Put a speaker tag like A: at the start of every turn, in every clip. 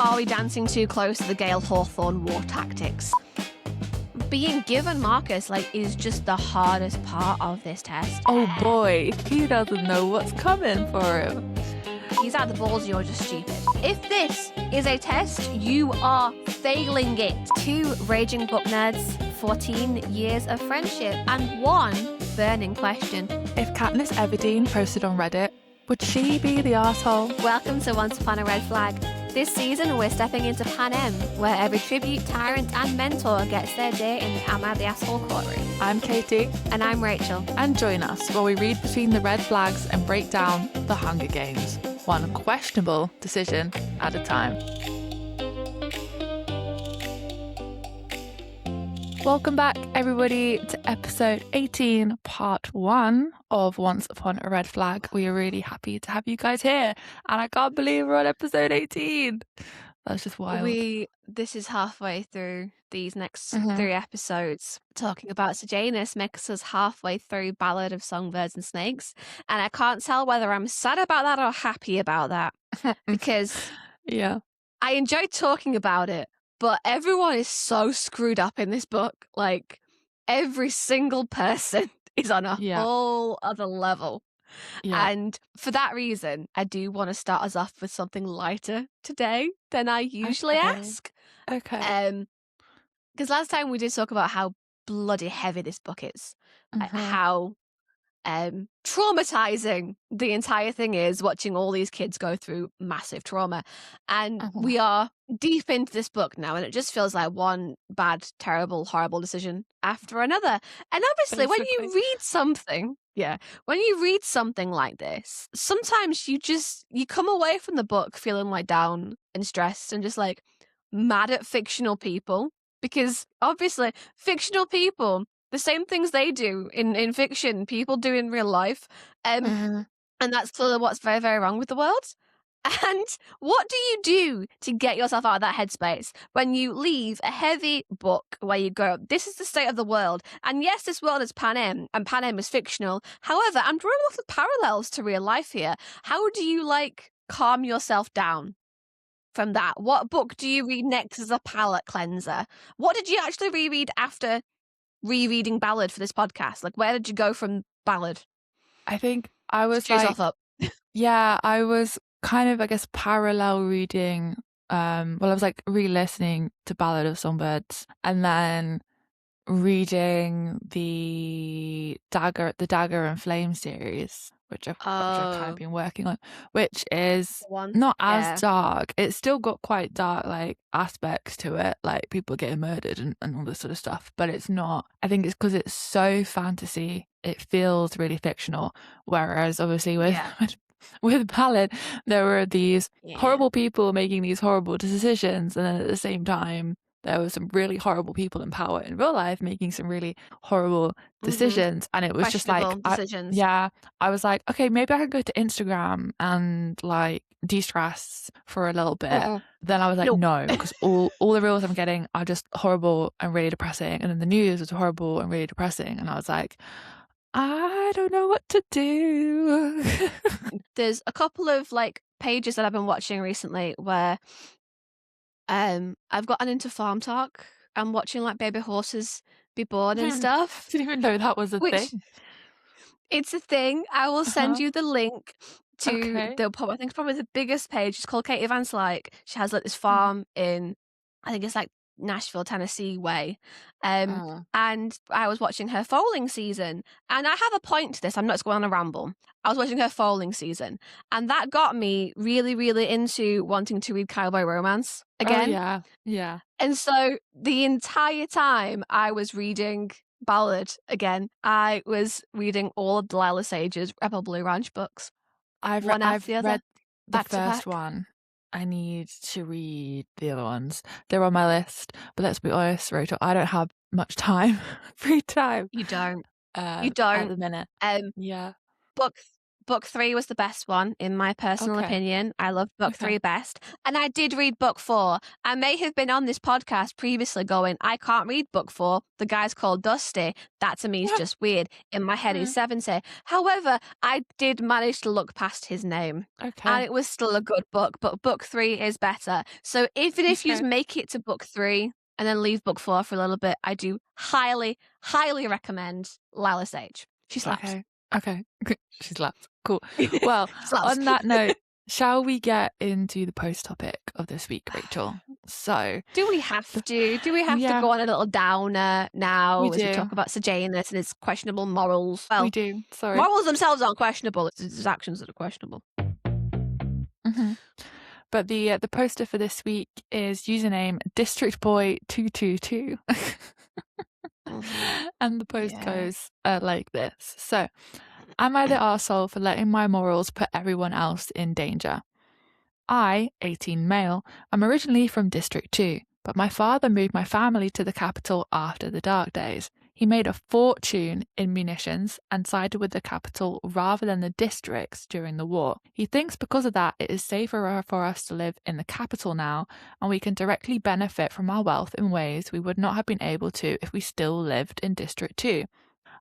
A: Are we dancing too close to the Gale Hawthorne war tactics? Being given Marcus is just the hardest part of this test.
B: Oh boy, he doesn't know what's coming for him.
A: He's out the balls, you're just stupid. If this is a test, you are failing it. 2 raging book nerds, 14 years of friendship, and 1 burning question.
B: If Katniss Everdeen posted on Reddit, would she be the arsehole?
A: Welcome to Once Upon a Red Flag. This season, we're stepping into Panem, where every tribute, tyrant, and mentor gets their day in the Am I the Asshole courtroom.
B: I'm Katie.
A: And I'm Rachel.
B: And join us while we read between the red flags and break down the Hunger Games, one questionable decision at a time. Welcome back, everybody, to episode 18, part 1 of Once Upon a Red Flag. We are really happy to have you guys here, and I can't believe we're on episode 18. That's just wild.
A: This is halfway through these next 3 episodes. Talking about Sejanus makes us halfway through Ballad of Songbirds and Snakes, and I can't tell whether I'm sad about that or happy about that, because
B: yeah,
A: I enjoy talking about it. But everyone is so screwed up in this book. Every single person is on a whole other level. Yeah. And for that reason, I do want to start us off with something lighter today than I usually ask.
B: Okay.
A: Because last time we did talk about how bloody heavy this book is. How traumatizing the entire thing is, watching all these kids go through massive trauma. And we are deep into this book now, and it just feels like one bad, terrible, horrible decision after another. And obviously, when you read something like this, sometimes you come away from the book feeling down and stressed and just mad at fictional people, because obviously fictional people, the same things they do in fiction, people do in real life. And that's clearly what's very, very wrong with the world. And what do you do to get yourself out of that headspace when you leave a heavy book where you go, this is the state of the world. And yes, this world is Panem, and Panem is fictional. However, I'm drawing lots of parallels to real life here. How do you calm yourself down from that? What book do you read next as a palate cleanser? What did you actually reread after rereading Ballad for this podcast? Where did you go from Ballad?
B: I think I was
A: up.
B: Yeah, I was kind of, I guess, parallel reading. I was re-listening to Ballad of Songbirds, and then reading the Dagger and Flame series, which I've kind of been working on, which is not as dark. It's still got quite dark aspects to it, people getting murdered and all this sort of stuff, but it's not. I think it's because it's so fantasy, it feels really fictional, whereas obviously with Ballad, there were these horrible people making these horrible decisions, and then at the same time there were some really horrible people in power in real life making some really horrible decisions. And it was just
A: decisions.
B: I was like, okay, maybe I could go to Instagram and de-stress for a little bit. Then I was like, no, because all the reels I'm getting are just horrible and really depressing, and then the news was horrible and really depressing, and I was like, I don't know what to do.
A: There's a couple of pages that I've been watching recently where I've gotten into farm talk. I'm watching baby horses be born and stuff.
B: I didn't even know that was a thing.
A: It's a thing. I will send you the link to I think it's probably the biggest page. It's called Katie Van Slyke. She has this farm in, I think it's Nashville, Tennessee way. And I was watching her foaling season, and I have a point to this. I'm not just going on a ramble. I was watching her foaling season, and that got me really, really into wanting to read Cowboy Romance again.
B: Yeah.
A: And so the entire time I was reading Ballad again, I was reading all of Delilah Sage's Rebel Blue Ranch books.
B: I've read the first one. I need to read the other ones. They're on my list, but let's be honest, Rachel, I don't have much time, free time.
A: You don't.
B: You don't at the minute.
A: book 3 was the best one, in my personal opinion. I loved book 3 best. And I did read book 4. I may have been on this podcast previously going, I can't read book 4. The guy's called Dusty. That to me is just weird. In my head, he's 70. However, I did manage to look past his name. And it was still a good book, but book 3 is better. So even if you make it to book 3 and then leave book 4 for a little bit, I do highly, highly recommend Lila Sage. She slaps.
B: Okay. She slaps. Cool. Well, on that note, shall we get into the post topic of this week, Rachel? So,
A: do we have to? Do we have to go on a little downer now as we talk about Sejanus and his questionable morals? Well,
B: we do. Sorry.
A: Morals themselves aren't questionable. It's his actions that are questionable.
B: But the poster for this week is username DistrictBoy222. And the post goes like this. So, am I the arsehole for letting my morals put everyone else in danger? I, 18 male, am originally from District 2, but my father moved my family to the capital after the dark days. He made a fortune in munitions and sided with the capital rather than the districts during the war. He thinks because of that it is safer for us to live in the capital now, and we can directly benefit from our wealth in ways we would not have been able to if we still lived in District 2.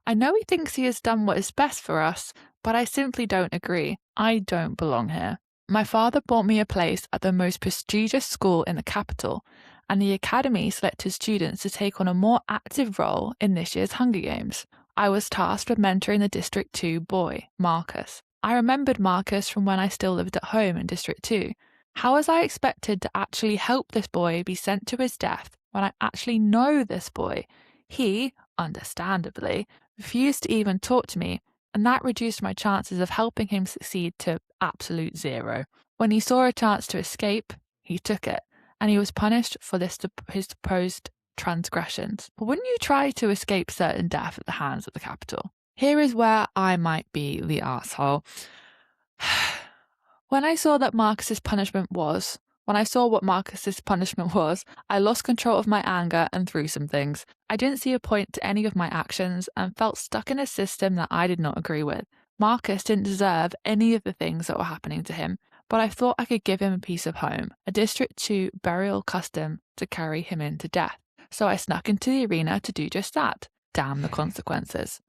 B: I know he thinks he has done what is best for us, but I simply don't agree. I don't belong here. My father bought me a place at the most prestigious school in the capital, and the academy selected students to take on a more active role in this year's Hunger Games. I was tasked with mentoring the District 2 boy, Marcus. I remembered Marcus from when I still lived at home in District 2. How was I expected to actually help this boy be sent to his death when I actually know this boy? He, understandably, refused to even talk to me, and that reduced my chances of helping him succeed to absolute zero. When he saw a chance to escape, he took it, and he was punished for his supposed transgressions. But wouldn't you try to escape certain death at the hands of the capital? Here is where I might be the arsehole. When I saw what Marcus's punishment was, I lost control of my anger and threw some things. I didn't see a point to any of my actions and felt stuck in a system that I did not agree with. Marcus didn't deserve any of the things that were happening to him, but I thought I could give him a piece of home, a District 2 burial custom to carry him into death. So I snuck into the arena to do just that. Damn the consequences.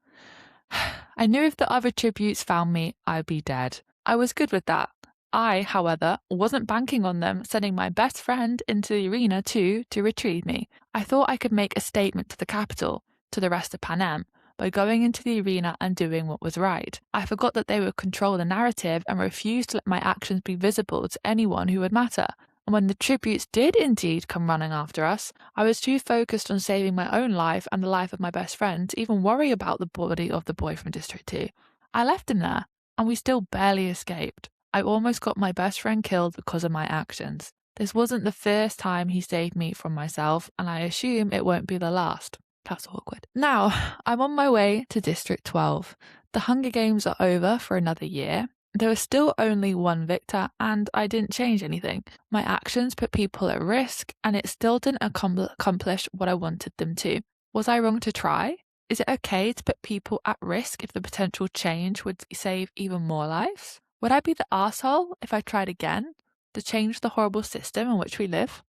B: I knew if the other tributes found me, I'd be dead. I was good with that. I, however, wasn't banking on them sending my best friend into the arena too to retrieve me. I thought I could make a statement to the capital, to the rest of Panem, by going into the arena and doing what was right. I forgot that they would control the narrative and refused to let my actions be visible to anyone who would matter. And when the tributes did indeed come running after us, I was too focused on saving my own life and the life of my best friend to even worry about the body of the boy from District 2. I left him there, and we still barely escaped. I almost got my best friend killed because of my actions. This wasn't the first time he saved me from myself, and I assume it won't be the last. That's awkward. Now, I'm on my way to District 12. The Hunger Games are over for another year. There was still only one victor, and I didn't change anything. My actions put people at risk, and it still didn't accomplish what I wanted them to. Was I wrong to try? Is it okay to put people at risk if the potential change would save even more lives? Would I be the arsehole if I tried again to change the horrible system in which we live?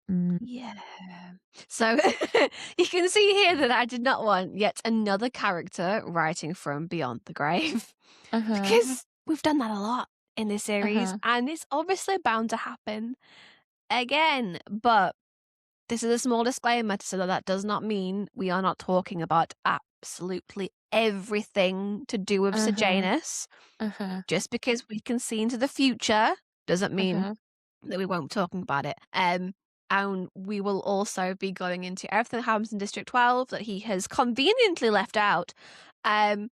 A: Yeah. So you can see here that I did not want yet another character writing from beyond the grave. Because we've done that a lot in this series, and it's obviously bound to happen again. But this is a small disclaimer so that does not mean we are not talking about absolutely everything to do with Sejanus. Just because we can see into the future doesn't mean that we won't be talking about it. And we will also be going into everything that happens in District 12 that he has conveniently left out. And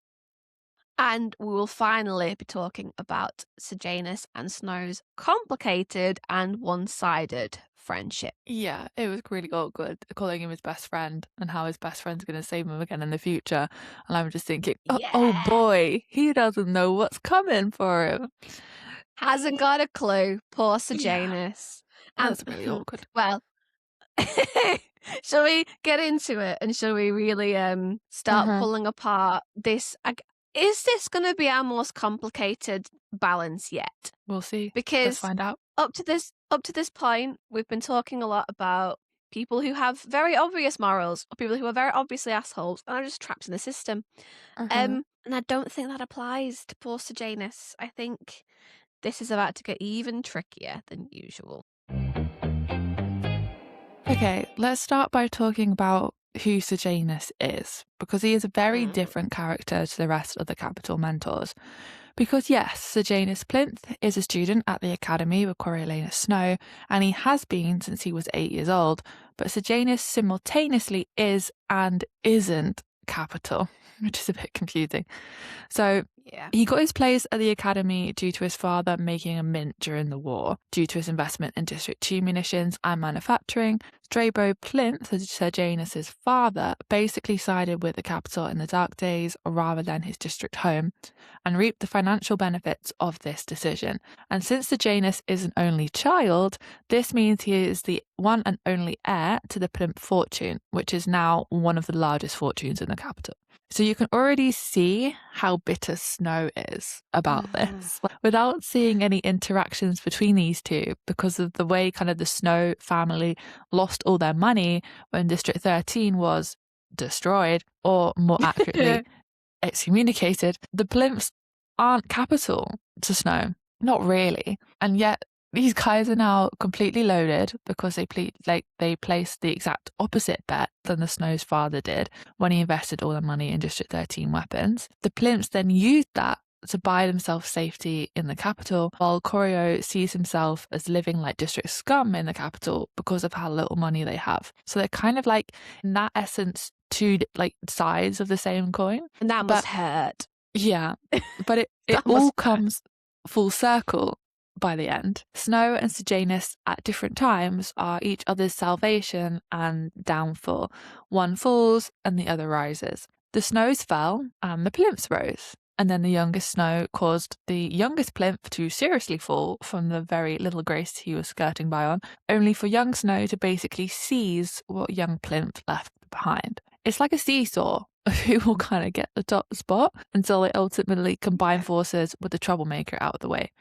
A: we will finally be talking about Sejanus and Snow's complicated and one-sided friendship.
B: Yeah, it was really awkward calling him his best friend and how his best friend's going to save him again in the future. And I'm just thinking, oh boy, he doesn't know what's coming for him.
A: Hasn't got a clue. Poor Sejanus.
B: Yeah, that's really awkward.
A: Well, shall we get into it and shall we really start pulling apart this? Is this going to be our most complicated balance yet?
B: We'll see.
A: Because
B: let's find out.
A: Up to this point, we've been talking a lot about people who have very obvious morals, or people who are very obviously assholes and are just trapped in the system. And I don't think that applies to poor Sejanus. I think this is about to get even trickier than usual.
B: Okay, let's start by talking about who Sejanus is, because he is a very different character to the rest of the Capital mentors. Because yes, Sejanus Plinth is a student at the Academy with Coriolanus Snow, and he has been since he was 8 years old, but Sejanus simultaneously is and isn't Capital, which is a bit confusing. So he got his place at the Academy due to his father making a mint during the war. Due to his investment in District 2 munitions and manufacturing, Strabo Plinth, Sejanus' father, basically sided with the Capital in the dark days rather than his district home, and reaped the financial benefits of this decision. And since Sejanus is an only child, this means he is the one and only heir to the Plinth fortune, which is now one of the largest fortunes in the Capital. So you can already see how bitter Snow is about this, without seeing any interactions between these two, because of the way kind of the Snow family lost all their money when District 13 was destroyed, or more accurately, excommunicated. The Plinths aren't Capital to Snow, not really, and yet these guys are now completely loaded because they placed the exact opposite bet than the Snow's father did when he invested all the money in District 13 weapons. The Plinths then used that to buy themselves safety in the Capital, while Corio sees himself as living like district scum in the Capital because of how little money they have. So they're kind of like, in that essence, two like sides of the same coin.
A: And that must hurt.
B: Yeah, but it all comes full circle by the end. Snow and Sejanus at different times are each other's salvation and downfall. One falls and the other rises. The Snows fell and the Plinths rose. And then the youngest Snow caused the youngest Plinth to seriously fall from the very little grace he was skirting by on, only for young Snow to basically seize what young Plinth left behind. It's like a seesaw of who will kind of get the top spot until they ultimately combine forces with the troublemaker out of the way.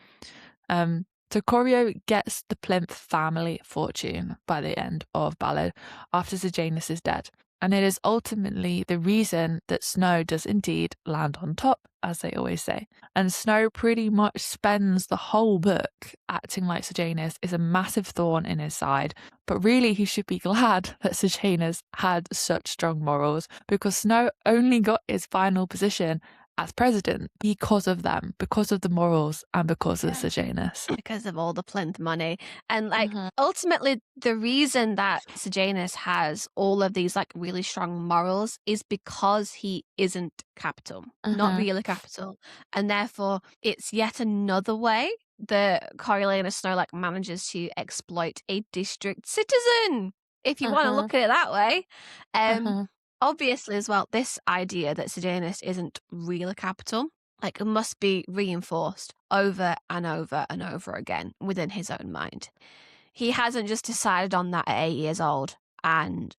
B: So Corio gets the Plinth family fortune by the end of Ballad after Sejanus is dead. And it is ultimately the reason that Snow does indeed land on top, as they always say. And Snow pretty much spends the whole book acting like Sejanus is a massive thorn in his side. But really, he should be glad that Sejanus had such strong morals, because Snow only got his final position as president because of them, because of the morals, and because of Sejanus.
A: Because of all the Plinth money. And ultimately, the reason that Sejanus has all of these really strong morals is because he isn't Capital, not really Capital. And therefore, it's yet another way that Coriolanus Snow manages to exploit a district citizen, if you want to look at it that way. Obviously, as well, this idea that Sejanus isn't really Capital, it must be reinforced over and over and over again within his own mind. He hasn't just decided on that at 8 years old and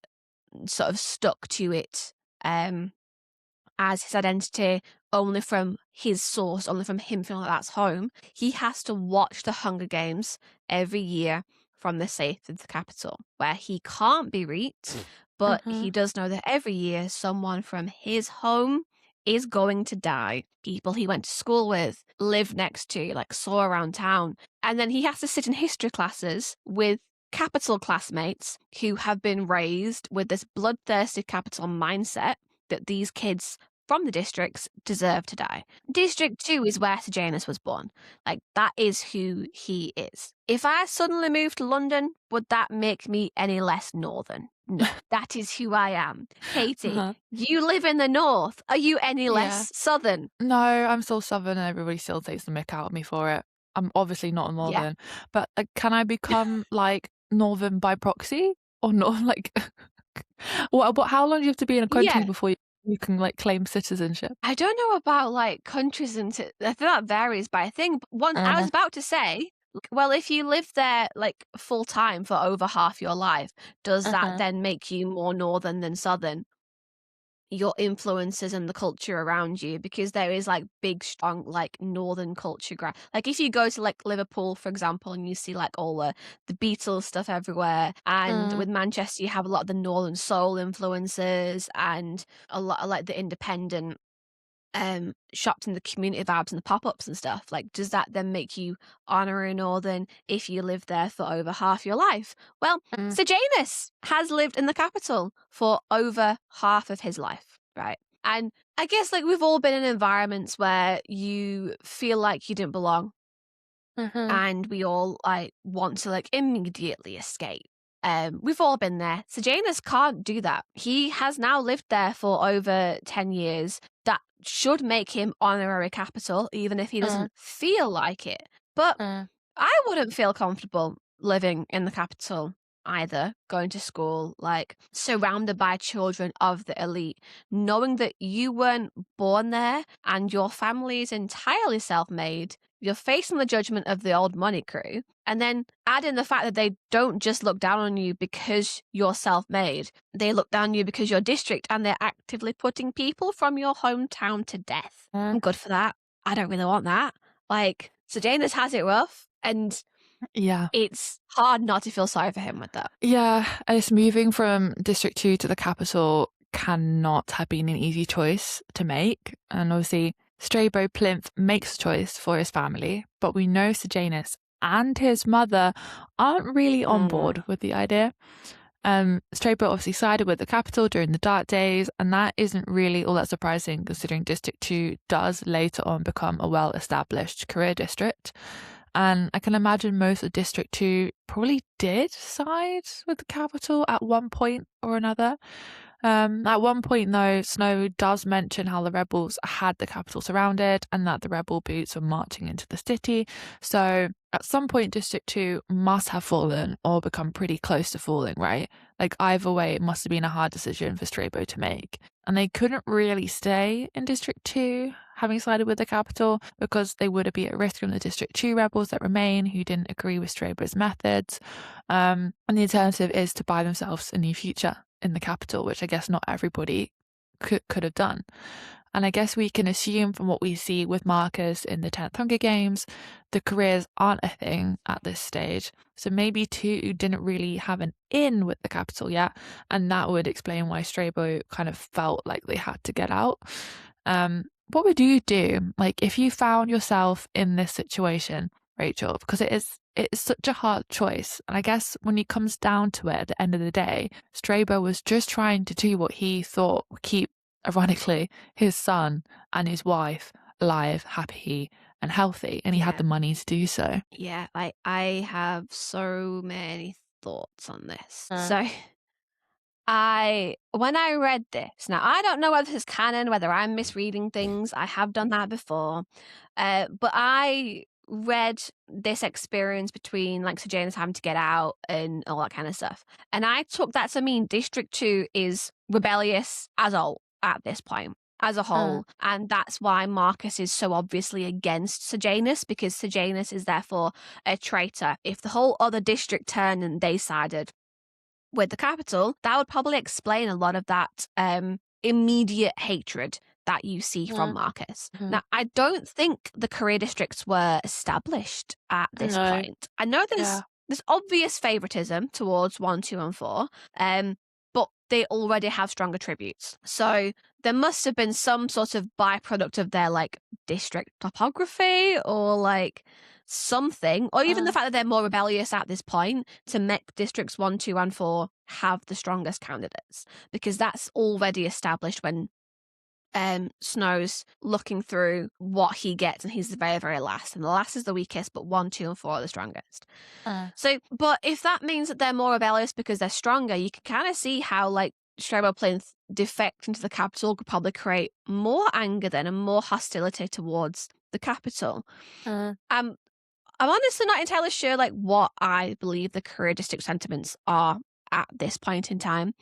A: sort of stuck to it as his identity only from his source, only from him feeling like that's home. He has to watch the Hunger Games every year from the safe of the Capital, where he can't be reached. But he does know that every year someone from his home is going to die. People he went to school with, lived next to, saw around town. And then he has to sit in history classes with Capital classmates who have been raised with this bloodthirsty Capital mindset that these kids from the districts deserve to die. District 2 is where Sejanus was born. That is who he is. If I suddenly moved to London, would that make me any less northern? No, that is who I am. Katie, you live in the north. Are you any less southern?
B: No, I'm still southern and everybody still takes the mick out of me for it. I'm obviously not northern. But can I become northern by proxy? Or not how long do you have to be in a country before you can claim citizenship?
A: I don't know about countries and I think that varies by thing. But I was about to say, well, if you live there full time for over half your life, does that then make you more northern than southern? your influences and the culture around you, because there is like big, strong, like northern culture. Like if you go to like Liverpool, for example, and you see like all the Beatles stuff everywhere, and with Manchester, you have a lot of the northern soul influences and a lot of like the independent shops and the community vibes and the pop-ups and stuff. Like, does that then make you honorary northern if you lived there for over half your life? Well, Sejanus has lived in the capital for over half of his life, right? And I guess like we've all been in environments where you feel like you didn't belong, and we all like want to like immediately escape. We've all been there. Sejanus can't do that. He has now lived there for over 10 years. That should make him honorary capital, even if he doesn't feel like it. But I wouldn't feel comfortable living in the capital either, going to school, like surrounded by children of the elite, knowing that you weren't born there and your family is entirely self-made. You're facing the judgment of the old money crew, and then add in the fact that they don't just look down on you because you're self-made. They look down on you because you're district, and they're actively putting people from your hometown to death. I'm good for that. I don't really want that. Like, Sejanus has it rough, and it's hard not to feel sorry for him with that.
B: Yeah, and it's moving from District 2 to the capital cannot have been an easy choice to make. And obviously, Strabo Plinth makes a choice for his family, but we know Sejanus and his mother aren't really on board with the idea. Strabo obviously sided with the capital during the dark days, and that isn't really all that surprising considering District 2 does later on become a well-established career district. And I can imagine most of District 2 probably did side with the capital at one point or another. At one point, though, Snow does mention how the rebels had the capital surrounded and that the rebel boots were marching into the city. So at some point, District 2 must have fallen or become pretty close to falling, right? Like either way, it must have been a hard decision for Strabo to make. And they couldn't really stay in District 2, having sided with the capital, because they would be at risk from the District 2 rebels that remain who didn't agree with Strabo's methods. And the alternative is to buy themselves a new future in the capital, which I guess not everybody could have done. And I guess we can assume from what we see with Marcus in the 10th Hunger Games, the careers aren't a thing at this stage. So maybe 2 didn't really have an in with the capital yet, and that would explain why Strabo kind of felt like they had to get out. What would you do, like, if you found yourself in this situation, Rachel? Because it's such a hard choice. And I guess when it comes down to it at the end of the day, Strabo was just trying to do what he thought would keep, ironically, his son and his wife alive, happy and healthy. And he had the money to do so.
A: Yeah, like I have so many thoughts on this. So when I read this, now I don't know whether this is canon, whether I'm misreading things. I have done that before. But I read this experience between like Sejanus having to get out and all that kind of stuff. And I took that to mean District 2 is rebellious as all at this point, as a whole. And that's why Marcus is so obviously against Sejanus, because Sejanus is therefore a traitor. If the whole other district turned and they sided with the capital, that would probably explain a lot of that immediate hatred that you see from Marcus. Now, I don't think the career districts were established at this point. I know there's obvious favoritism towards 1, 2, and 4, but they already have strong attributes. So there must have been some sort of byproduct of their like district topography or like something, or even the fact that they're more rebellious at this point to make districts 1, 2, and 4 have the strongest candidates, because that's already established when Snow's looking through what he gets, and he's the very, very last, and the last is the weakest, but 1, 2, and 4 are the strongest. So, but if that means that they're more rebellious because they're stronger, you can kind of see how like Strabo Plinth defect into the capital could probably create more anger then and more hostility towards the capital. I'm honestly not entirely sure like what I believe the career district sentiments are at this point in time.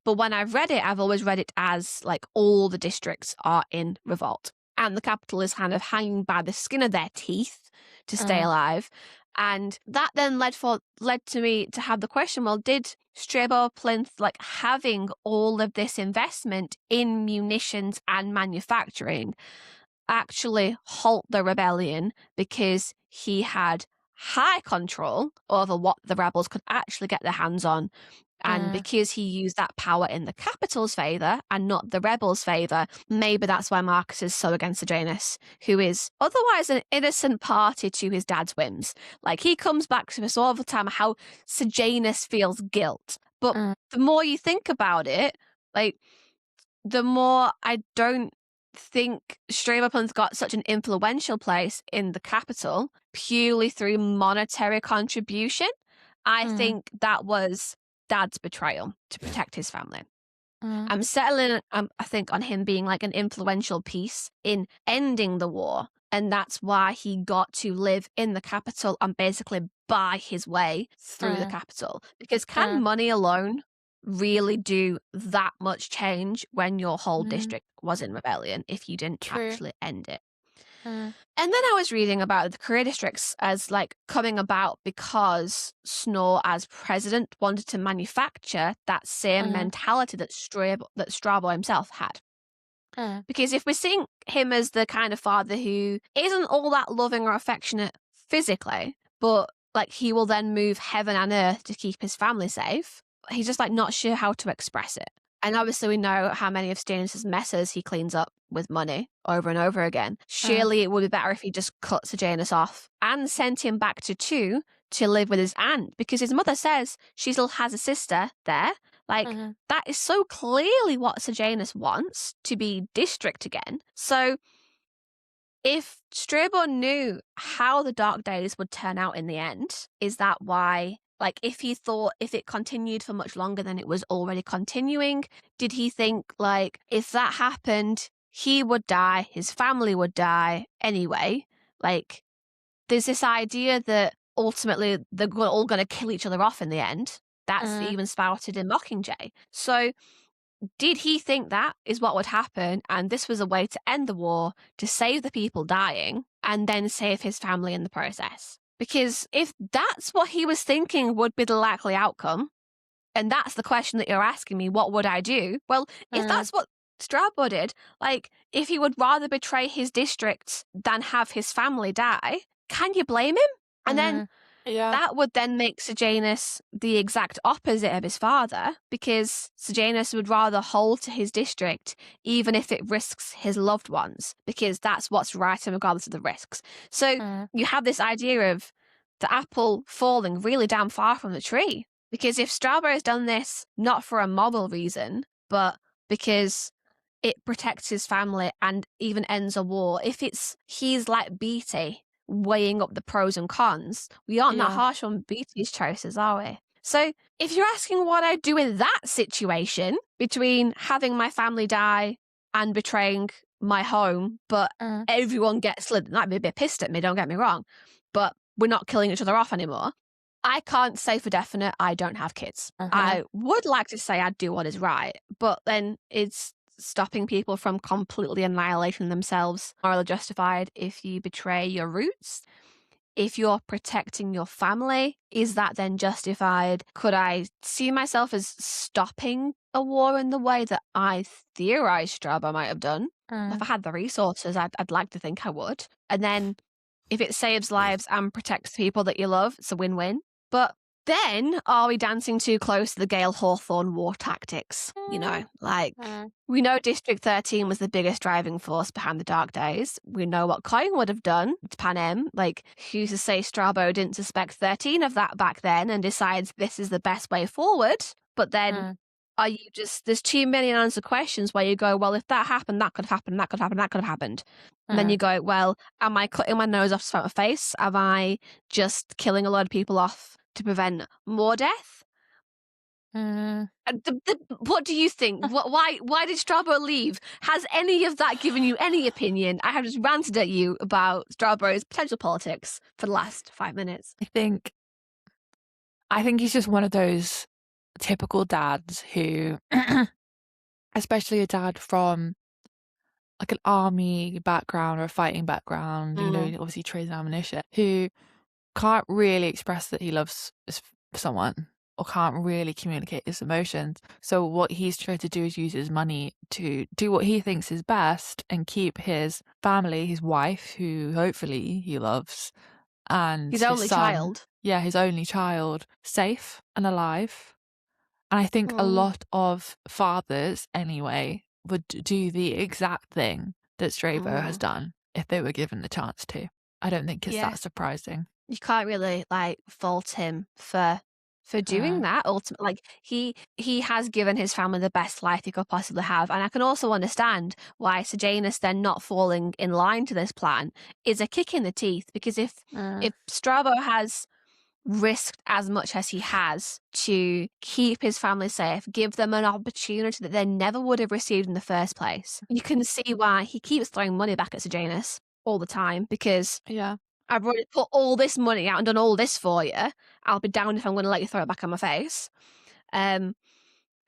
A: But when I've read it, I've always read it as like all the districts are in revolt and the capital is kind of hanging by the skin of their teeth to stay alive. And that then led to me to have the question, well, did Strabo Plinth, like, having all of this investment in munitions and manufacturing actually halt the rebellion because he had high control over what the rebels could actually get their hands on? And because he used that power in the capital's favour and not the rebels' favour, maybe that's why Marcus is so against Sejanus, who is otherwise an innocent party to his dad's whims. Like, he comes back to us all the time how Sejanus feels guilt. But the more you think about it, like, the more I don't think Strabo Plinth got such an influential place in the capital purely through monetary contribution. I think that was Dad's betrayal to protect his family. I'm settling, I think, on him being like an influential piece in ending the war. And that's why he got to live in the capital and basically buy his way through the capital. Because can money alone really do that much change when your whole district was in rebellion if you didn't actually end it? And then I was reading about the career districts as like coming about because Snore as president wanted to manufacture that same mentality that Strabo himself had. Because if we're seeing him as the kind of father who isn't all that loving or affectionate physically, but like he will then move heaven and earth to keep his family safe, he's just like not sure how to express it. And obviously we know how many of Sejanus' messes he cleans up with money over and over again. Surely it would be better if he just cut Sejanus off and sent him back to Two to live with his aunt, because his mother says she still has a sister there. Like, that is so clearly what Sejanus wants, to be district again. So if Strabo knew how the Dark Days would turn out in the end, is that why, like, if he thought if it continued for much longer than it was already continuing, did he think, like, if that happened, he would die, his family would die anyway? Like, there's this idea that ultimately they're all going to kill each other off in the end. That's even spouted in Mockingjay. So did he think that is what would happen, and this was a way to end the war, to save the people dying, and then save his family in the process? Because if that's what he was thinking would be the likely outcome, and that's the question that you're asking me, what would I do? Well, if that's what Strabo did, like, if he would rather betray his district than have his family die, can you blame him? And then that would then make Sejanus the exact opposite of his father, because Sejanus would rather hold to his district even if it risks his loved ones, because that's what's right and regardless of the risks. So you have this idea of the apple falling really damn far from the tree, because if Strabo has done this not for a moral reason, but because it protects his family and even ends a war, if he's like Beatty weighing up the pros and cons, we aren't that harsh on Beatty's choices, are we? So if you're asking what I'd do in that situation between having my family die and betraying my home, but everyone gets slit, might be a bit pissed at me, don't get me wrong, but we're not killing each other off anymore, I can't say for definite I don't have kids. I would like to say I'd do what is right, but then it's stopping people from completely annihilating themselves morally justified if you betray your roots. If you're protecting your family, is that then justified? Could I see myself as stopping a war in the way that I theorized Strabo might have done? If I had the resources, I'd like to think I would. And then if it saves lives and protects people that you love, it's a win-win. But then are we dancing too close to the Gale Hawthorne war tactics? You know, like, we know District 13 was the biggest driving force behind the Dark Days. We know what Coin would have done to Panem. Like, who's to say Strabo didn't suspect 13 of that back then and decides this is the best way forward? But then are you just, there's too many unanswered questions where you go, well, if that happened, that could have happened, that could have happened, that could have happened. And then you go, well, am I cutting my nose off to spite my face? Am I just killing a lot of people off to prevent more death? What do you think? Why did Strabo leave? Has any of that given you any opinion? I have just ranted at you about Strabo's potential politics for the last 5 minutes.
B: I think he's just one of those typical dads who, especially a dad from like an army background or a fighting background, you know, obviously trades and ammunition, who can't really express that he loves someone or can't really communicate his emotions. So what he's trying to do is use his money to do what he thinks is best and keep his family, his wife, who hopefully he loves, and
A: His
B: his
A: only
B: son,
A: child.
B: yeah, his only child, safe and alive. And I think a lot of fathers, anyway, would do the exact thing that Strabo has done if they were given the chance to. I don't think it's
A: Yeah.
B: that surprising.
A: You can't really like fault him for doing that. Ultimately, like he has given his family the best life he could possibly have, and I can also understand why Sejanus then not falling in line to this plan is a kick in the teeth, because if Strabo has risked as much as he has to keep his family safe, give them an opportunity that they never would have received in the first place, you can see why he keeps throwing money back at Sejanus all the time, because
B: Yeah.
A: I've already put all this money out and done all this for you. I'll be down if I'm going to let you throw it back on my face. And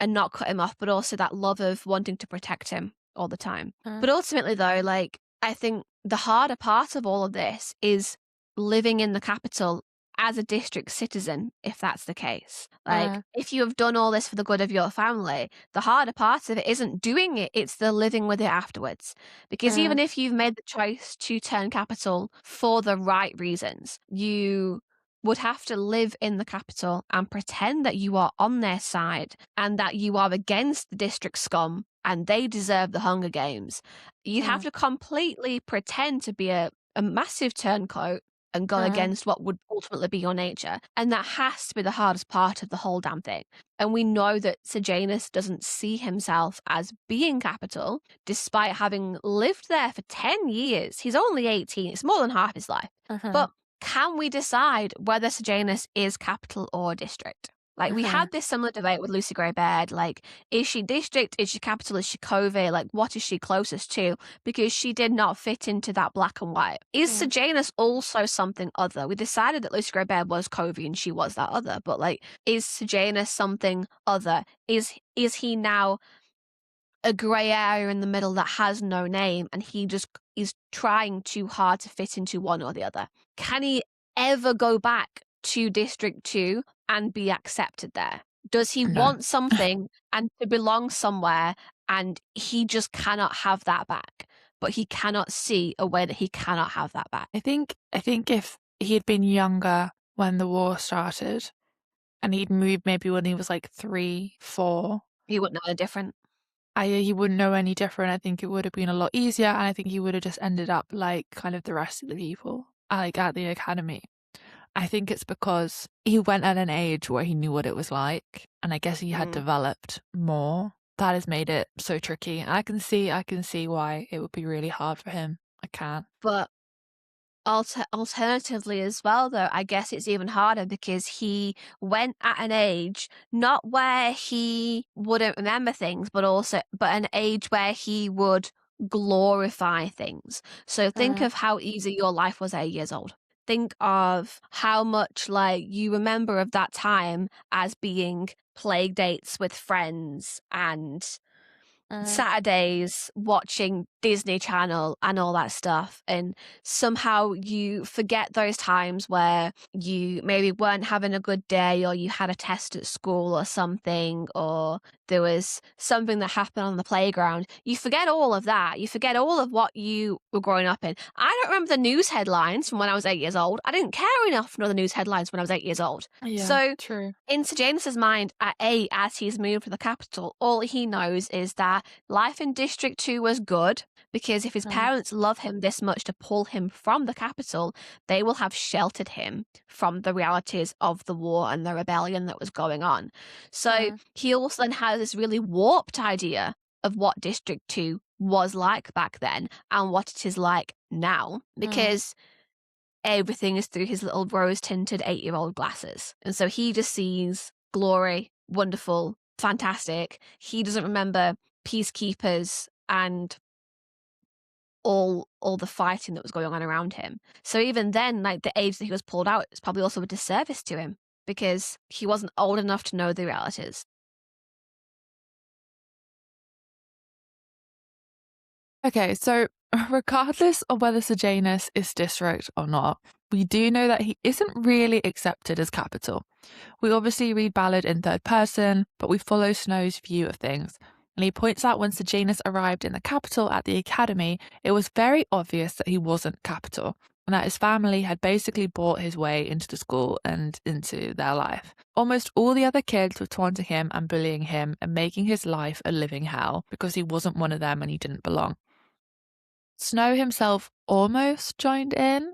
A: not cut him off, but also that love of wanting to protect him all the time. But ultimately, though, like, I think the harder part of all of this is living in the capital as a district citizen, if that's the case. Like, if you have done all this for the good of your family, the harder part of it isn't doing it, it's the living with it afterwards. Because even if you've made the choice to turn capital for the right reasons, you would have to live in the capital and pretend that you are on their side and that you are against the district scum and they deserve the Hunger Games. You'd have to completely pretend to be a massive turncoat and go against what would ultimately be your nature. And that has to be the hardest part of the whole damn thing. And we know that Sejanus doesn't see himself as being capital, despite having lived there for 10 years. He's only 18. It's more than half his life. But can we decide whether Sejanus is capital or district? Like, we had this similar debate with Lucy Greybeard. Like, is she district? Is she capital? Is she covey? Like, what is she closest to? Because she did not fit into that black and white. Is Sejanus also something other? We decided that Lucy Greybeard was covey and she was that other. But, like, is Sejanus something other? Is he now a grey area in the middle that has no name and he just is trying too hard to fit into one or the other? Can he ever go back to District 2 and be accepted there? Does he want something and to belong somewhere and he just cannot have that back? But he cannot see a way that he cannot have that back.
B: I think if he had been younger when the war started and he'd moved maybe when he was like 3, 4,
A: he wouldn't know any different.
B: He wouldn't know any different. I think it would have been a lot easier, and I think he would have just ended up like kind of the rest of the people, like at the academy. I think it's because he went at an age where he knew what it was like, and I guess he had developed more. That has made it so tricky. And I can see why it would be really hard for him. I can.
A: But alternatively as well, though, I guess it's even harder because he went at an age not where he wouldn't remember things, but an age where he would glorify things. So think of how easy your life was at 8 years old. Think of how much like you remember of that time as being play dates with friends and Saturdays watching Disney Channel and all that stuff, and somehow you forget those times where you maybe weren't having a good day, or you had a test at school or something, or there was something that happened on the playground. You forget all of that. You forget all of what you were growing up in. I don't remember the news headlines from when I was 8 years old. I didn't care enough to know the news headlines when I was 8 years old.
B: Yeah,
A: so
B: true.
A: In Sejanus's mind, at 8, as he's moved to the capital, all he knows is that life in District 2 was good, because if his parents love him this much to pull him from the capital, they will have sheltered him from the realities of the war and the rebellion that was going on. So he also then has this really warped idea of what District 2 was like back then and what it is like now, because everything is through his little rose-tinted 8-year-old glasses. And so he just sees glory, wonderful, fantastic. He doesn't remember peacekeepers and all the fighting that was going on around him. So even then, like, the age that he was pulled out is probably also a disservice to him, because he wasn't old enough to know the realities.
B: Okay, so regardless of whether Sejanus is district or not, we do know that he isn't really accepted as capital. We obviously read Ballad in third person, but we follow Snow's view of things. And he points out when Sejanus arrived in the capital at the academy, it was very obvious that he wasn't capital, and that his family had basically bought his way into the school and into their life. Almost all the other kids were taunting him and bullying him and making his life a living hell because he wasn't one of them and he didn't belong. Snow himself almost joined in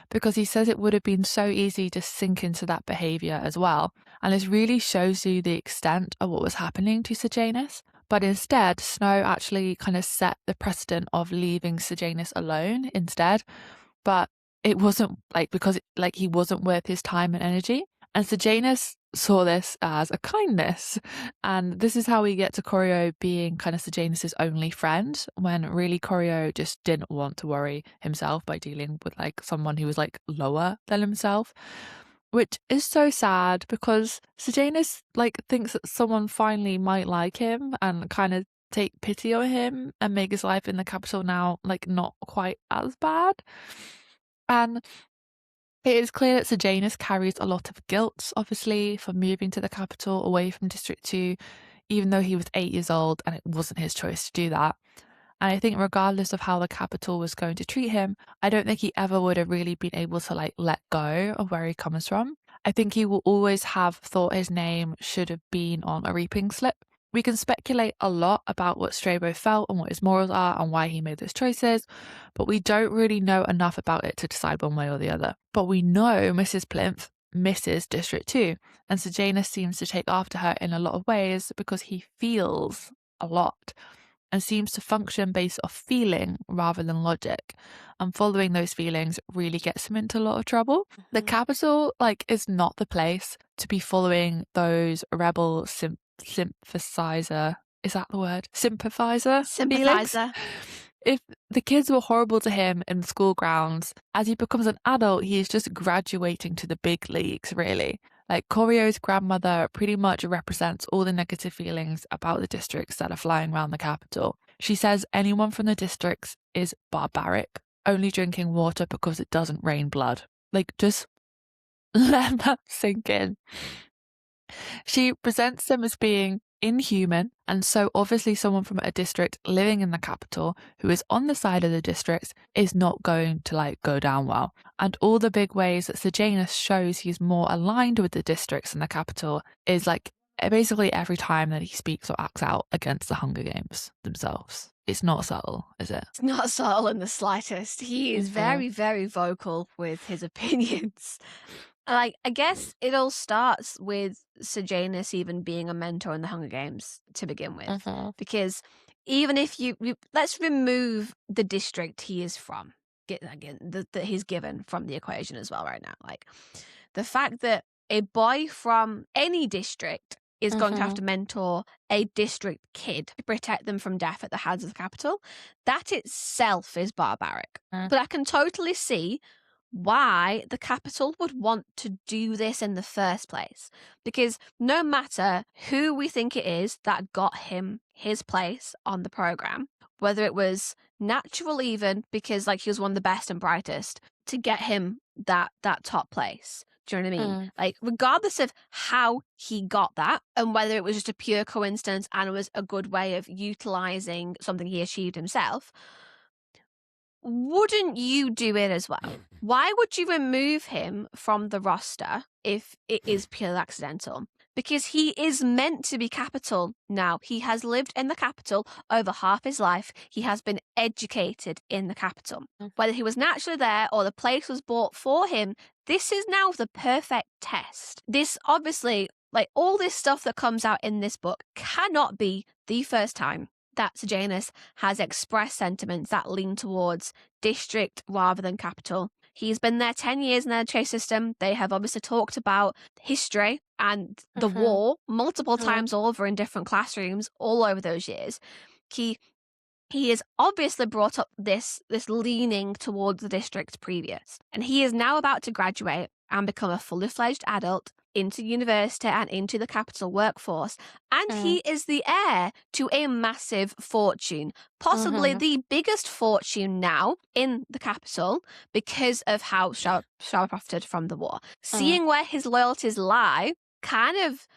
B: because he says it would have been so easy to sink into that behaviour as well. And this really shows you the extent of what was happening to Sejanus. But instead, Snow actually kind of set the precedent of leaving Sejanus alone instead. But it wasn't because he wasn't worth his time and energy. And Sejanus saw this as a kindness. And this is how we get to Corio being kind of Sejanus's only friend, when really Corio just didn't want to worry himself by dealing with someone who was lower than himself. Which is so sad because Sejanus thinks that someone finally might like him and kind of take pity on him and make his life in the capital now not quite as bad. And it is clear that Sejanus carries a lot of guilt, obviously, for moving to the capital away from District 2, even though he was 8 years old and it wasn't his choice to do that. And I think regardless of how the capital was going to treat him, I don't think he ever would have really been able to let go of where he comes from. I think he will always have thought his name should have been on a reaping slip. We can speculate a lot about what Strabo felt and what his morals are and why he made those choices, but we don't really know enough about it to decide one way or the other. But we know Mrs. Plinth misses District 2, and Sejanus seems to take after her in a lot of ways because he feels a lot and seems to function based off feeling rather than logic. And following those feelings really gets him into a lot of trouble. Mm-hmm. The capital, is not the place to be following those rebel sympathiser. Is that the word? Sympathiser?
A: Sympathiser.
B: If the kids were horrible to him in the school grounds, as he becomes an adult, he is just graduating to the big leagues, really. Corio's grandmother pretty much represents all the negative feelings about the districts that are flying around the capital. She says anyone from the districts is barbaric, only drinking water because it doesn't rain blood. Just let that sink in. She presents them as being inhuman, and so obviously someone from a district living in the capital who is on the side of the districts is not going to go down well. And all the big ways that Sejanus shows he's more aligned with the districts in the capital is basically every time that he speaks or acts out against the Hunger Games themselves. It's not subtle, is it?
A: It's not subtle in the slightest. He is very, very vocal with his opinions. I guess it all starts with Sejanus even being a mentor in the Hunger Games to begin with. Because even if you let's remove the district he is from, that he's given from the equation as well right now. The fact that a boy from any district is going to have to mentor a district kid to protect them from death at the hands of the capital, that itself is barbaric. But I can totally see why the capital would want to do this in the first place. Because no matter who we think it is that got him his place on the program, whether it was natural even because he was one of the best and brightest to get him that top place. Do you know what I mean? Regardless of how he got that and whether it was just a pure coincidence and it was a good way of utilizing something he achieved himself, wouldn't you do it as well? Why would you remove him from the roster if it is purely accidental? Because he is meant to be capital now. He has lived in the capital over half his life. He has been educated in the capital. Whether he was naturally there or the place was bought for him, this is now the perfect test. This obviously, all this stuff that comes out in this book cannot be the first time that Sejanus has expressed sentiments that lean towards district rather than capital. He's been there 10 years in their chase system. They have obviously talked about history and the war multiple times over in different classrooms all over those years. He has obviously brought up this leaning towards the district previous. And he is now about to graduate. and become a fully fledged adult into university and into the capital workforce. And he is the heir to a massive fortune, possibly the biggest fortune now in the capital because of how Strabo profited from the war. Seeing where his loyalties lie, kind of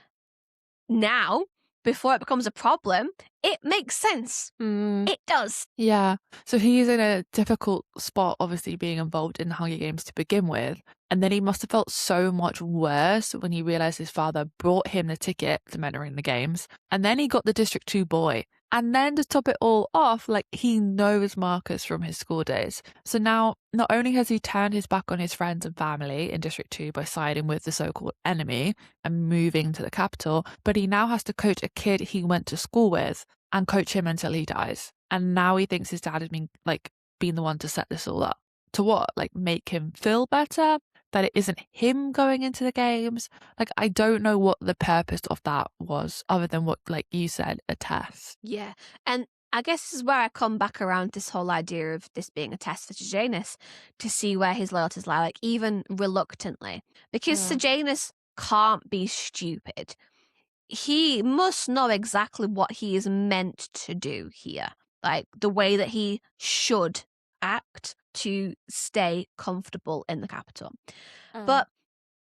A: now, before it becomes a problem, it makes sense. It does.
B: Yeah. So he's in a difficult spot, obviously, being involved in the Hunger Games to begin with. And then he must have felt so much worse when he realised his father brought him the ticket to mentoring the games. And then he got the District 2 boy. And then to top it all off, like, he knows Marcus from his school days. So now, not only has he turned his back on his friends and family in District 2 by siding with the so-called enemy and moving to the capital, but he now has to coach a kid he went to school with and coach him until he dies. And now he thinks his dad has been the one to set this all up. To what? Like, make him feel better? That it isn't him going into the games? Like, I don't know what the purpose of that was, other than what, like you said, a test.
A: Yeah. And I guess this is where I come back around this whole idea of this being a test for Sejanus to see where his loyalties lie, like, even reluctantly. Because Sejanus can't be stupid. He must know exactly what he is meant to do here, like the way that he should act to stay comfortable in the capital. But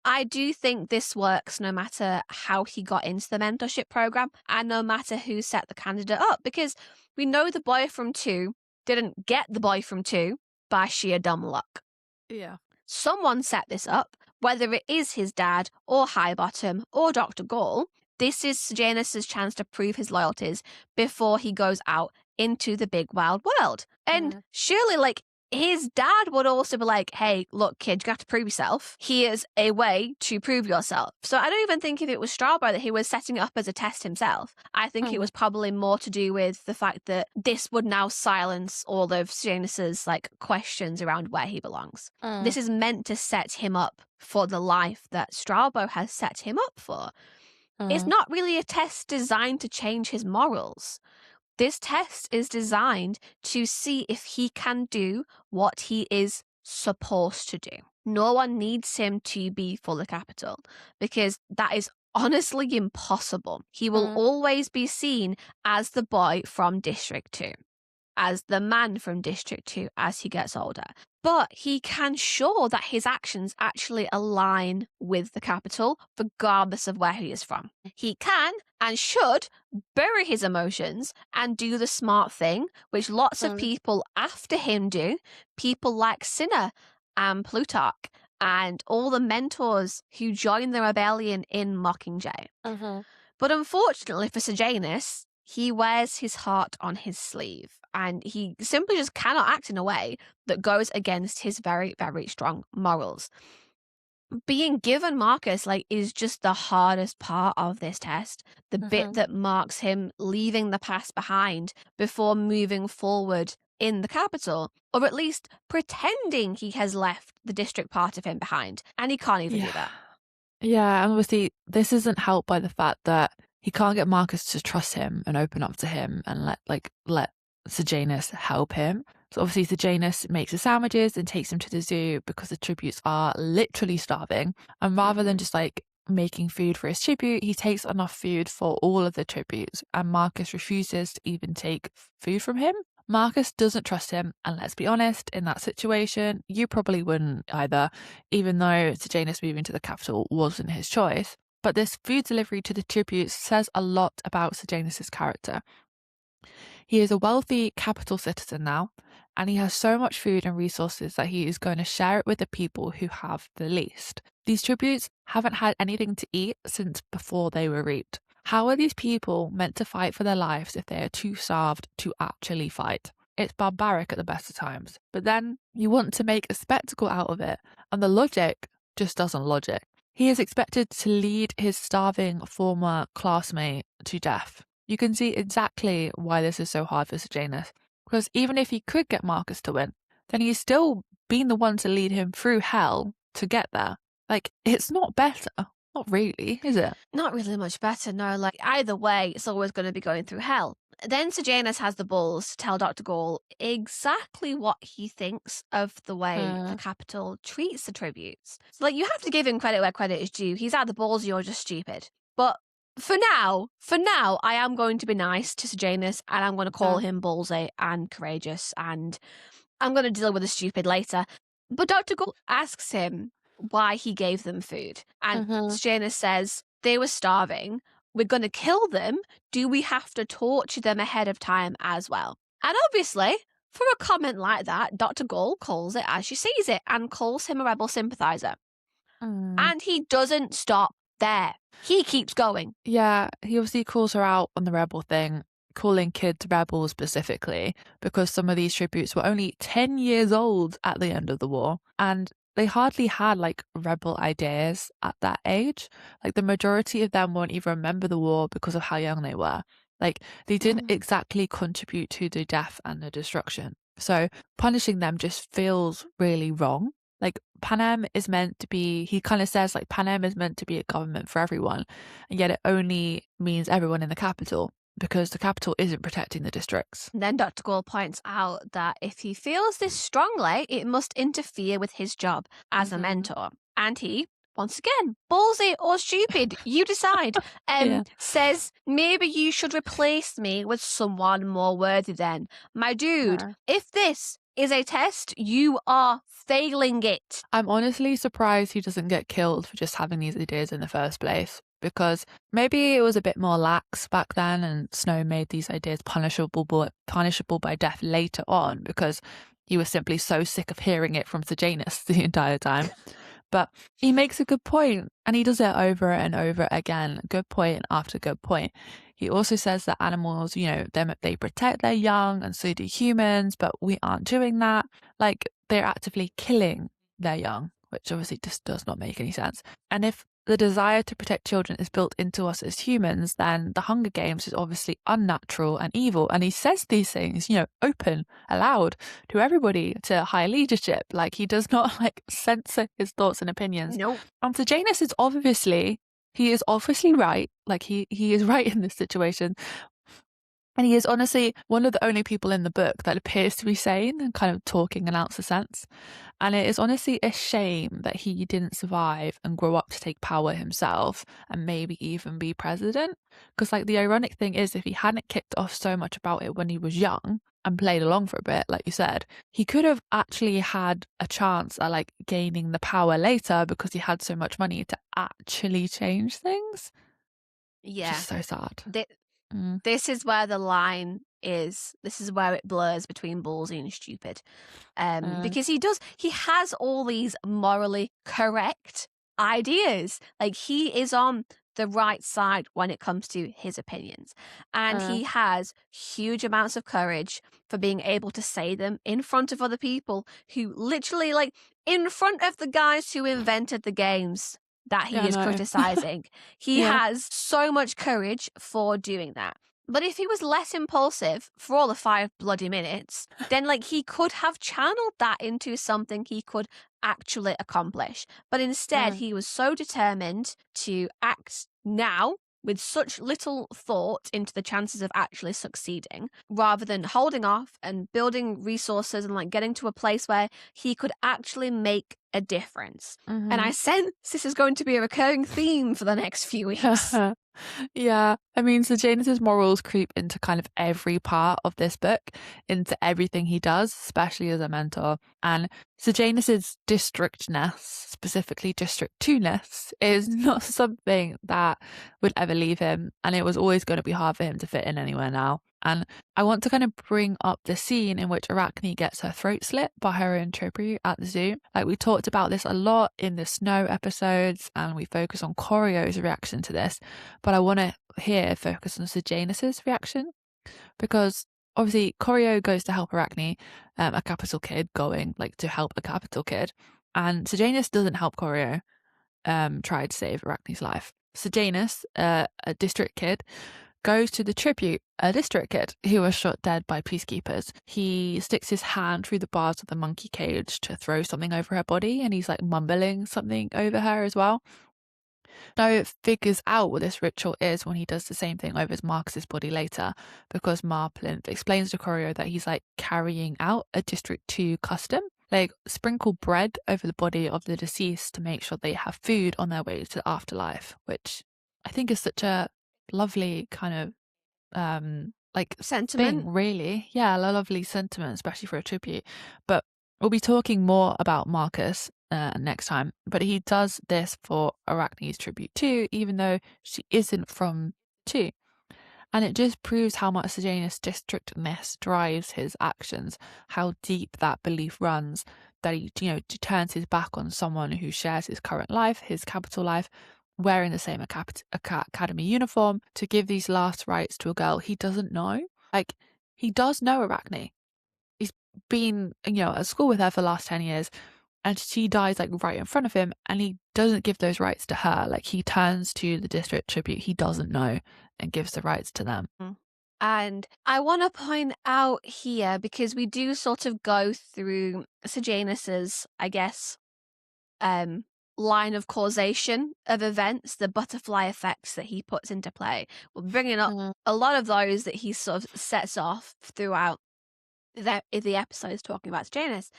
A: I do think this works no matter how he got into the mentorship program and no matter who set the candidate up, because we know the boy from 2 didn't get the boy from 2 by sheer dumb luck.
B: Yeah.
A: Someone set this up, whether it is his dad or Highbottom or Dr. Gall. This is Sejanus' chance to prove his loyalties before he goes out into the big wild world. And surely, like, his dad would also be like, hey, look, kid, you have to prove yourself. Here's a way to prove yourself. So I don't even think if it was Strabo that he was setting it up as a test himself. I think it was probably more to do with the fact that this would now silence all of Sejanus' like questions around where he belongs. This is meant to set him up for the life that Strabo has set him up for. It's not really a test designed to change his morals. This test is designed to see if he can do what he is supposed to do. No one needs him to be fully capital because that is honestly impossible. He will always be seen as the boy from District 2, as the man from District 2 as he gets older. But he can show that his actions actually align with the capital, regardless of where he is from. He can and should bury his emotions and do the smart thing, which lots of people after him do. People like Cinna and Plutarch and all the mentors who joined the rebellion in Mockingjay. But unfortunately for Sejanus, he wears his heart on his sleeve and he simply just cannot act in a way that goes against his very, very strong morals. Being given Marcus is just the hardest part of this test, the bit that marks him leaving the past behind before moving forward in the capital, or at least pretending he has left the district part of him behind, and he can't even do that.
B: Yeah, and obviously this isn't helped by the fact that he can't get Marcus to trust him and open up to him and let Sejanus help him. So obviously Sejanus makes the sandwiches and takes him to the zoo because the tributes are literally starving. And rather than just making food for his tribute, he takes enough food for all of the tributes. And Marcus refuses to even take food from him. Marcus doesn't trust him. And let's be honest, in that situation, you probably wouldn't either, even though Sejanus moving to the capital wasn't his choice. But this food delivery to the tributes says a lot about Sejanus' character. He is a wealthy capital citizen now, and he has so much food and resources that he is going to share it with the people who have the least. These tributes haven't had anything to eat since before they were reaped. How are these people meant to fight for their lives if they are too starved to actually fight? It's barbaric at the best of times. But then you want to make a spectacle out of it, and the logic just doesn't logic. He is expected to lead his starving former classmate to death. You can see exactly why this is so hard for Sejanus, because even if he could get Marcus to win, then he's still been the one to lead him through hell to get there. It's not better. Not really, is it?
A: Not really much better, no. Either way, it's always going to be going through hell. Then Sejanus has the balls to tell Dr. Gall exactly what he thinks of the way the capital treats the tributes. So, like, you have to give him credit where credit is due. He's had the balls, you're just stupid. But for now, I am going to be nice to Sejanus, and I'm going to call him ballsy and courageous, and I'm going to deal with the stupid later. But Dr. Gall asks him why he gave them food. And Sejanus says, they were starving. We're going to kill them. Do we have to torture them ahead of time as well? And obviously, for a comment like that, Dr. Gall calls it as she sees it and calls him a rebel sympathiser. And he doesn't stop there. He keeps going.
B: Yeah, he obviously calls her out on the rebel thing, calling kids rebels specifically, because some of these tributes were only 10 years old at the end of the war. And they hardly had like rebel ideas at that age. Like the majority of them won't even remember the war because of how young they were. Like they didn't exactly contribute to the death and the destruction. So punishing them just feels really wrong. Like Panem is meant to be, he kind of says like Panem is meant to be a government for everyone, and yet it only means everyone in the capital, because the capital isn't protecting the districts.
A: And then Dr. Gall points out that if he feels this strongly, it must interfere with his job as a mentor. And he, once again, ballsy or stupid, you decide, says, maybe you should replace me with someone more worthy then. My dude, if this is a test, you are failing it.
B: I'm honestly surprised he doesn't get killed for just having these ideas in the first place, because maybe it was a bit more lax back then and Snow made these ideas punishable by death later on because he was simply so sick of hearing it from Sejanus the entire time. But he makes a good point, and he does it over and over again, good point after good point. He also says that animals, you know, they protect their young, and so do humans, but we aren't doing that. Like, they're actively killing their young, which obviously just does not make any sense. And if the desire to protect children is built into us as humans, then the Hunger Games is obviously unnatural and evil. And he says these things, you know, open, aloud to everybody, to high leadership. Like, he does not like censor his thoughts and opinions.
A: Nope.
B: And Sejanus is obviously right. Like he is right in this situation. And he is honestly one of the only people in the book that appears to be sane and kind of talking an ounce of sense. And it is honestly a shame that he didn't survive and grow up to take power himself and maybe even be president. Because like the ironic thing is, if he hadn't kicked off so much about it when he was young and played along for a bit, like you said, he could have actually had a chance at like gaining the power later because he had so much money to actually change things.
A: Yeah.
B: Just so sad.
A: This is where the line is. This is where it blurs between ballsy and stupid. Because he has all these morally correct ideas. Like, he is on the right side when it comes to his opinions. And he has huge amounts of courage for being able to say them in front of other people who literally, like, in front of the guys who invented the games that he is criticizing. He has so much courage for doing that. But if he was less impulsive for all the 5 bloody minutes, then like he could have channeled that into something he could actually accomplish. But instead, he was so determined to act now with such little thought into the chances of actually succeeding, rather than holding off and building resources and like getting to a place where he could actually make a difference. And I sense this is going to be a recurring theme for the next few weeks.
B: Yeah, I mean, Sejanus's morals creep into kind of every part of this book, into everything he does, especially as a mentor. And Sejanus's districtness, specifically district 2-ness, is not something that would ever leave him, and it was always going to be hard for him to fit in anywhere now. And I want to kind of bring up the scene in which Arachne gets her throat slit by her own tribute at the zoo. Like, we talked about this a lot in the Snow episodes, and we focus on Corio's reaction to this. But I want to here focus on Sejanus's reaction, because obviously Corio goes to help Arachne, a capital kid going like to help a capital kid, and Sejanus doesn't help Corio try to save Arachne's life. Sejanus, a district kid, goes to the tribute, a district kid who was shot dead by peacekeepers. He sticks his hand through the bars of the monkey cage to throw something over her body, and he's like mumbling something over her as well. Snow figures out what this ritual is when he does the same thing over Marcus's body later, because Plinth explains to Corio that he's like carrying out a District 2 custom, like sprinkle bread over the body of the deceased to make sure they have food on their way to the afterlife, which I think is such a lovely kind of like
A: sentiment.
B: thing, really. Yeah, a lovely sentiment, especially for a tribute. But we'll be talking more about Marcus next time, but he does this for Arachne's tribute too, even though she isn't from 2. And it just proves how much Sejanus' districtness drives his actions, how deep that belief runs, that he, turns his back on someone who shares his current life, his capital life, wearing the same academy uniform, to give these last rites to a girl he doesn't know. Like, he does know Arachne. He's been, at school with her for the last 10 years, and she dies like right in front of him, and he doesn't give those rights to her. Like, he turns to the district tribute he doesn't know and gives the rights to them.
A: And I want to point out here, because we do sort of go through Sejanus's, I guess, line of causation of events, the butterfly effects that he puts into play. We're bringing up a lot of those that he sort of sets off throughout the episodes talking about Sejanus.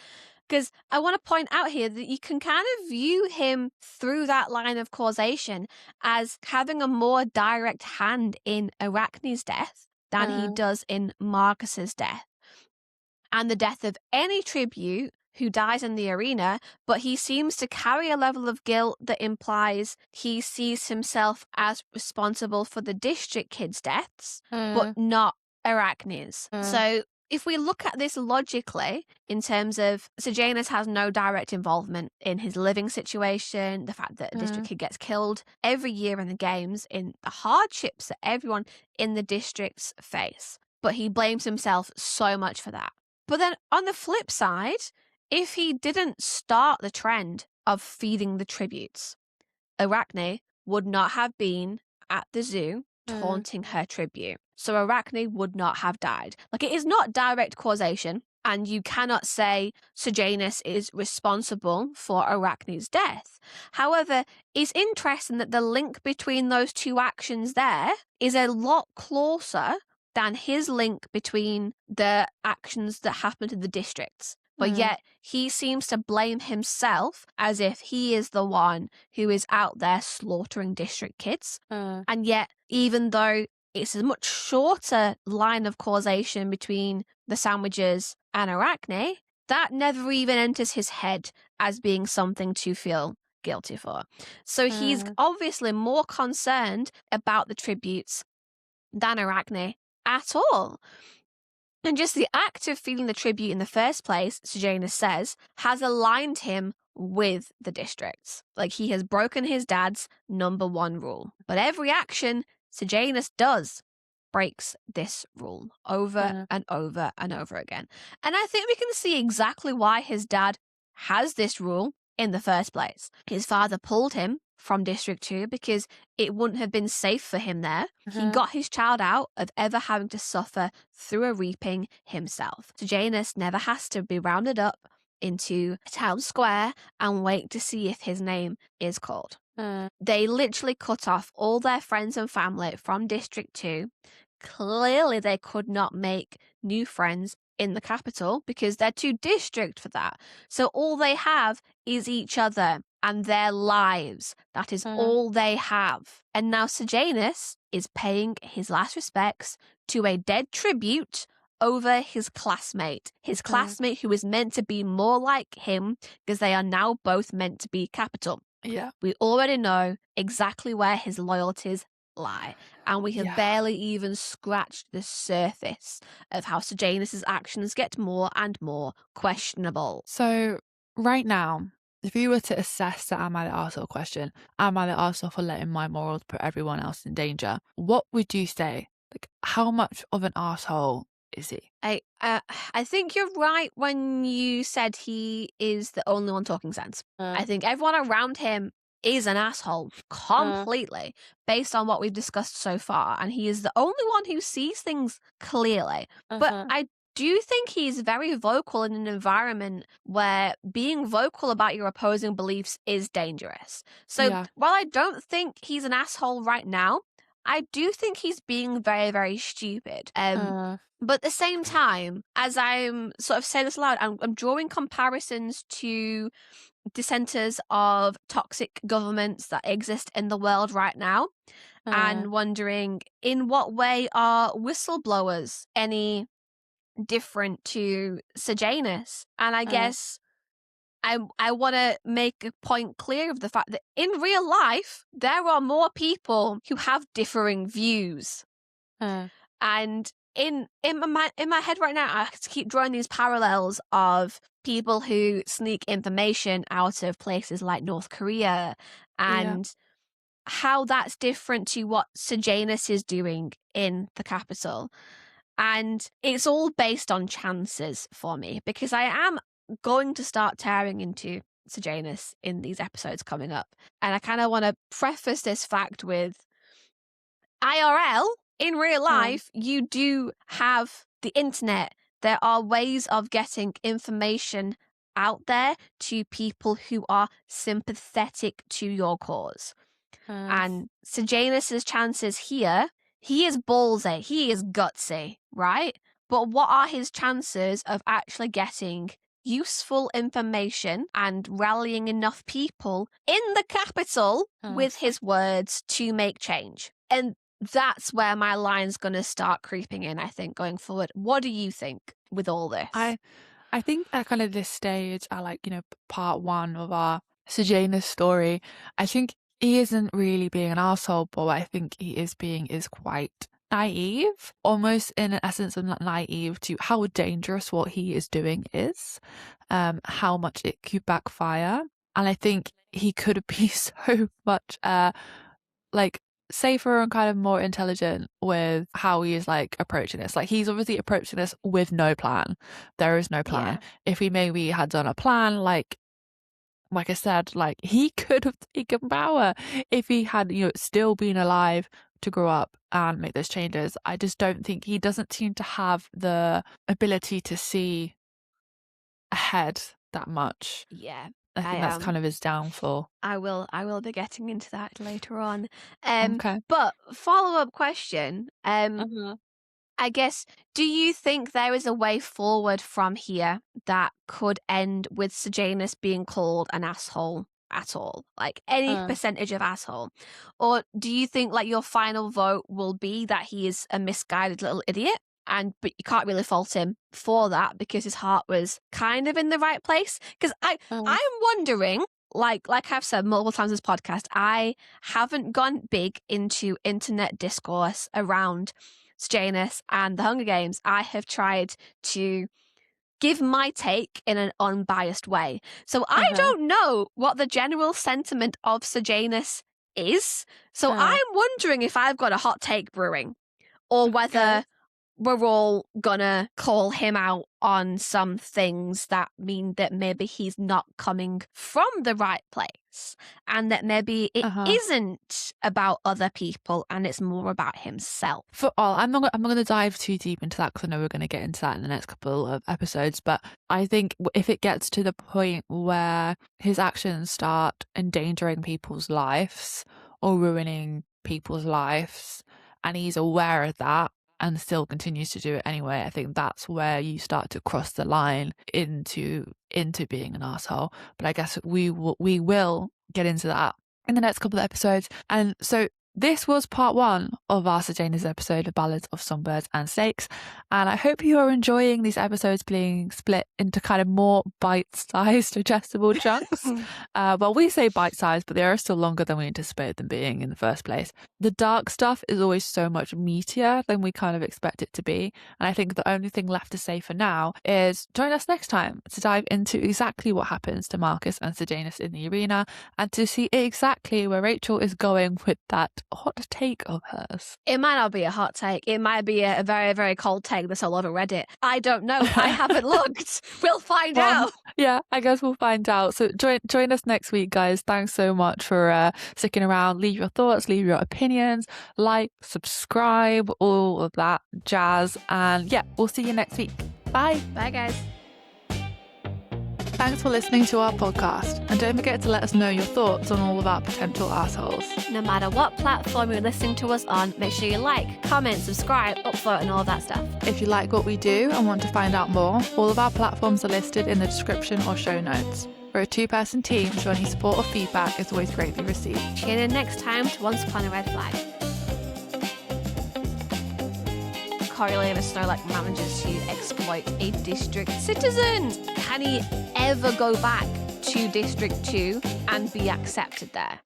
A: Because I want to point out here that you can kind of view him through that line of causation as having a more direct hand in Arachne's death than he does in Marcus's death. And the death of any tribute who dies in the arena, but he seems to carry a level of guilt that implies he sees himself as responsible for the district kids' deaths, but not Arachne's. So if we look at this logically, in terms of Sejanus has no direct involvement in his living situation, the fact that a district kid gets killed every year in the games, in the hardships that everyone in the districts face, but he blames himself so much for that. But then on the flip side, if he didn't start the trend of feeding the tributes, Arachne would not have been at the zoo taunting her tribute. So Arachne would not have died. Like, it is not direct causation, and you cannot say Sejanus is responsible for Arachne's death. However, it's interesting that the link between those two actions there is a lot closer than his link between the actions that happened to the districts. But yet, he seems to blame himself as if he is the one who is out there slaughtering district kids. And yet, even though it's a much shorter line of causation between the sandwiches and Arachne, that never even enters his head as being something to feel guilty for. So he's obviously more concerned about the tributes than Arachne at all. And just the act of feeding the tribute in the first place, Sejanus says, has aligned him with the districts. Like, he has broken his dad's number one rule. But every action Sejanus does breaks this rule over and over and over again. And I think we can see exactly why his dad has this rule in the first place. His father pulled him from District 2 because it wouldn't have been safe for him there. He got his child out of ever having to suffer through a reaping himself. Sejanus never has to be rounded up into a town square and wait to see if his name is called. They literally cut off all their friends and family from District 2. Clearly, they could not make new friends in the capital because they're too district for that. So all they have is each other and their lives. That is all they have. And now Sejanus is paying his last respects to a dead tribute over his classmate who is meant to be more like him because they are now both meant to be capital.
B: Yeah.
A: We already know exactly where his loyalties lie, and we have barely even scratched the surface of how Sejanus' actions get more and more questionable.
B: So right now, if you were to assess the am I the arsehole question, am I the arsehole for letting my morals put everyone else in danger, what would you say? Like, how much of an arsehole is he?
A: I think you're right when you said he is the only one talking sense. I think everyone around him is an asshole completely based on what we've discussed so far, and he is the only one who sees things clearly. But I do you think he's very vocal in an environment where being vocal about your opposing beliefs is dangerous? So while I don't think he's an asshole right now, I do think he's being very, very stupid. But at the same time, as I'm sort of saying this aloud, I'm drawing comparisons to dissenters of toxic governments that exist in the world right now, and wondering, in what way are whistleblowers any different to Sejanus? And I guess I want to make a point clear of the fact that in real life, there are more people who have differing views. And in my head right now, I keep drawing these parallels of people who sneak information out of places like North Korea, and how that's different to what Sejanus is doing in the capital. And it's all based on chances for me, because I am going to start tearing into Sejanus in these episodes coming up. And I kind of want to preface this fact with IRL, in real life, you do have the internet. There are ways of getting information out there to people who are sympathetic to your cause. And Sejanus's chances here, he is ballsy, he is gutsy, right? But what are his chances of actually getting useful information and rallying enough people in the capital with his words to make change? And that's where my line's going to start creeping in, I think, going forward. What do you think with all this?
B: I think at kind of this stage, I like, part one of our Sejanus story, I think he isn't really being an arsehole, but what I think he is being is quite naive, almost in an essence of naive to how dangerous what he is doing is, how much it could backfire. And I think he could be so much safer and kind of more intelligent with how he is approaching this. He's obviously approaching this with no plan. There is no plan. If he maybe had done a plan, like I said, he could have taken power if he had, still been alive to grow up and make those changes. I just don't think he doesn't seem to have the ability to see ahead that much.
A: Yeah.
B: I think that's kind of his downfall.
A: I will be getting into that later on. Okay. But follow-up question. I guess, do you think there is a way forward from here that could end with Sejanus being called an asshole at all? Any percentage of asshole? Or do you think your final vote will be that he is a misguided little idiot? But you can't really fault him for that because his heart was kind of in the right place. Because I'm wondering, like I've said multiple times in this podcast, I haven't gone big into internet discourse around Sejanus and the Hunger Games. I have tried to give my take in an unbiased way. So I don't know what the general sentiment of Sejanus is. So I'm wondering if I've got a hot take brewing, or whether we're all gonna call him out on some things that mean that maybe he's not coming from the right place, and that maybe it isn't about other people and it's more about himself.
B: I'm not going to dive too deep into that because I know we're going to get into that in the next couple of episodes, but I think if it gets to the point where his actions start endangering people's lives or ruining people's lives, and he's aware of that and still continues to do it anyway, I think that's where you start to cross the line into being an arsehole. But I guess we will get into that in the next couple of episodes. And so this was part one of our Sejanus episode of Ballads of Songbirds and Snakes, and I hope you are enjoying these episodes being split into kind of more bite-sized, digestible chunks. Well, we say bite-sized, but they are still longer than we anticipated them being in the first place. The dark stuff is always so much meatier than we kind of expect it to be, and I think the only thing left to say for now is join us next time to dive into exactly what happens to Marcus and Sejanus in the arena, and to see exactly where Rachel is going with that hot take of hers.
A: It might not be a hot take. It might be a very, very cold take that's all over Reddit. I don't know. I haven't looked. We'll find out.
B: Yeah, I guess we'll find out. So join us next week, guys. Thanks so much for sticking around. Leave your thoughts, leave your opinions, like, subscribe, all of that jazz. And yeah, we'll see you next week. Bye.
A: Bye, guys.
B: Thanks for listening to our podcast, and don't forget to let us know your thoughts on all of our potential assholes.
A: No matter what platform you're listening to us on, make sure you like, comment, subscribe, upvote, and all of that stuff.
B: If you like what we do and want to find out more, all of our platforms are listed in the description or show notes. We're a two-person team, so any support or feedback is always greatly received.
A: Tune in next time to Once Upon a Red Flag. Coriolanus Snorlax manages to exploit a district citizen. Can he ever go back to District 2 and be accepted there?